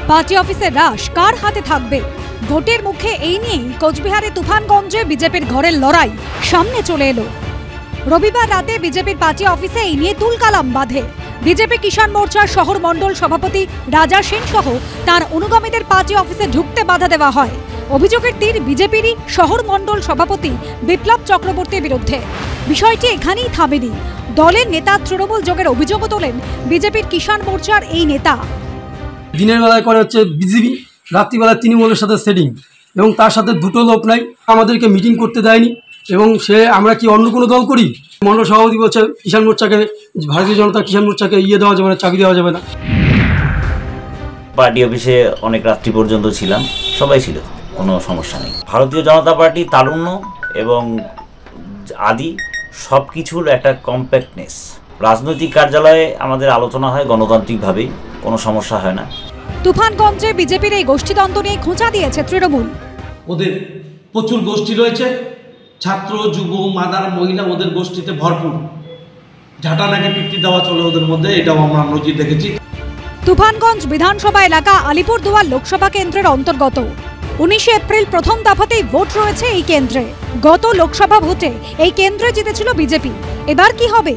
Party অফিসের রাশ কার হাতে থাকবে? ভোটের মুখে এই নিয়েই কোচবিহারে তুফানগঞ্জে বিজেপির ঘরের লড়াই সামনে চলে এলো। রবিবার রাতে বিজেপির পার্টি অফিসে এই নিয়ে তুলকালাম বাঁধে। বিজেপি কিষাণ মোর্চার শহর মণ্ডল সভাপতি রাজা সেন সহ তার অনুগামীদের পার্টি অফিসে ঢুকতে বাধা দেওয়া হয়। অভিযোগের তীর বিজেপিরই শহর মণ্ডল সভাপতি বিপ্লব চক্রবর্তীর বিরুদ্ধে। বিষয়টি এখানেই থামেনি। দলের নেতা তৃণমূল যোগের অভিযোগও তোলেন বিজেপির কিষাণ মোর্চার এই নেতা। দিনের বেলায় করে হচ্ছে বিজেপি, রাত্রিবেলায় তৃণমূলের সাথে সেটিং, এবং তার সাথে দুটো লোক নাই, আমাদেরকে মিটিং করতে দেয়নি। এবং আমরা কি অন্য কোনো দল করি? মণ্ডল সভাপতি বলছে কিষাণ মোর্চাকে, ভারতীয় জনতা কিষাণ মোর্চাকে দেওয়া যাবে না, চাকরি দেওয়া যাবে না। পার্টি অফিসে অনেক রাত্রি পর্যন্ত ছিলাম, সবাই ছিল, কোনো সমস্যা নেই। ভারতীয় জনতা পার্টি তারুণ্য এবং আদি সব কিছুর একটা কম্প্যাক্টনেস। রাজনৈতিক কার্যালয়ে আমাদের আলোচনা হয় গণতান্ত্রিকভাবেই, কোনো সমস্যা হয় না। তুফানগঞ্জে বিজেপির এই গোষ্ঠীদ্বন্দ্ব নিয়ে খোঁচা দিয়েছে তৃণমূল। ওদের প্রচুর গোষ্ঠী রয়েছে, ছাত্র, যুব, মাদার, মহিলা ওদের গোষ্ঠীতে ভরপুর। ঝাঁটা নাকি পিকটি দেওয়া চলে ওদের মধ্যে, এটাও আমরা নজির দেখেছি। তুফানগঞ্জ বিধানসভা এলাকা আলিপুরদুয়ার লোকসভা কেন্দ্রের অন্তর্গত। 19 এপ্রিল প্রথম দফাতেই ভোট রয়েছে এই কেন্দ্রে। গত লোকসভা ভোটে এই কেন্দ্রে জিতেছিল বিজেপি। এবার কি হবে?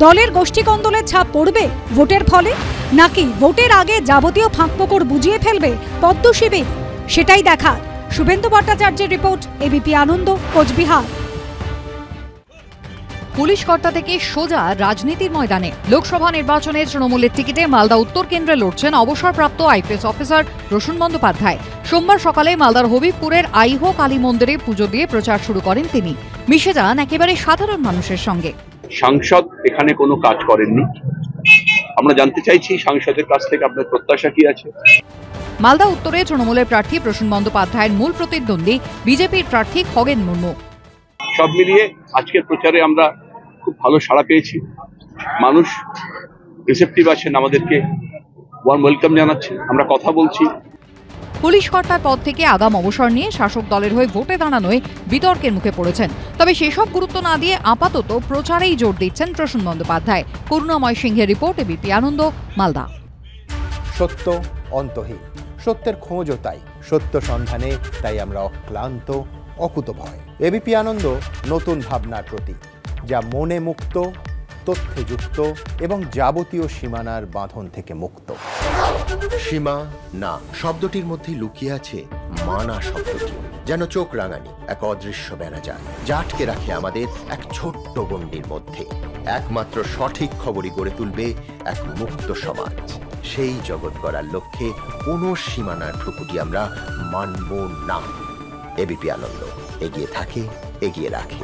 দলের গোষ্ঠী কন্দলের ছাপ পড়বে ভোটের ফলে, নাকি ভোটের আগে যাবতীয় ফাঁকফোকর বুঝিয়ে ফেলবে পদ্ম শিবির? সেটাই দেখার। শুভেন্দু ভট্টাচার্যের রিপোর্ট, এবিপি আনন্দ, কোচবিহার। পুলিশ কর্তা থেকে সোজা রাজনীতির ময়দানে। লোকসভা নির্বাচনে তৃণমূলের টিকিটে মালদা উত্তর কেন্দ্রে লড়ছেন অবসরপ্রাপ্ত আইপিএস অফিসার প্রসূন বন্দ্যোপাধ্যায়। সোমবার সকালে মালদার হবিবপুরের আইহ কালী মন্দিরে পুজো দিয়ে প্রচার শুরু করেন তিনি। মিশে যান একেবারে সাধারণ মানুষের সঙ্গে। সাংসদ এখানে কোনো কাজ করেননি, আমরা জানতে চাইছি সাংসদের কাছ থেকে আপনার প্রত্যাশা কি আছে। মালদা উত্তরে তৃণমূলের প্রার্থী প্রসূন বন্দ্যোপাধ্যায়ের মূল প্রতিদ্বন্দ্বী বিজেপির প্রার্থী খগেন মুর্মু। সব মিলিয়ে আজকের প্রচারে আমরা খুব ভালো সাড়া পেয়েছি। মানুষ রিসেপটিভ আছেন, আমাদেরকে ওয়ার্ম ওয়েলকাম জানাচ্ছেন, আমরা কথা বলছি। পুলিশ কর্তার পদ থেকে আগাম অবসর নিয়ে শাসক দলের হয়ে ভোটে দাঁড়ানোয় বিতর্কের মুখে পড়েছেন। তবে সেসব গুরুত্ব না দিয়ে আপাতত প্রচারেই জোর দিচ্ছেন প্রসূন বন্দ্যোপাধ্যায়। করুণাময় সিংহের রিপোর্ট, এবিপি আনন্দ, মালদা। সত্য অন্তহীন, সত্যের খোঁজও তাই, সত্য সন্ধানে তাই আমরা অক্লান্ত, অকুতভয়। এবিপি আনন্দ নতুন ভাবনার প্রতীক, যা মনে মুক্ত, তথ্যে যুক্ত এবং যাবতীয় সীমানার বাঁধন থেকে মুক্ত। সীমা না শব্দটির মধ্যে লুকিয়ে আছে মানা শব্দটি, যেন চোখ রাঙানি এক অদৃশ্য বেড়াজাল, যা আটকে রাখে আমাদের এক ছোট্ট গণ্ডির মধ্যে। একমাত্র সঠিক খবরই গড়ে তুলবে এক মুক্ত সমাজ। সেই জগৎ গড়ার লক্ষ্যে কোনো সীমানার ঠুকুটি আমরা মানব না। এবিপি আনন্দ এগিয়ে থাকে, এগিয়ে রাখে।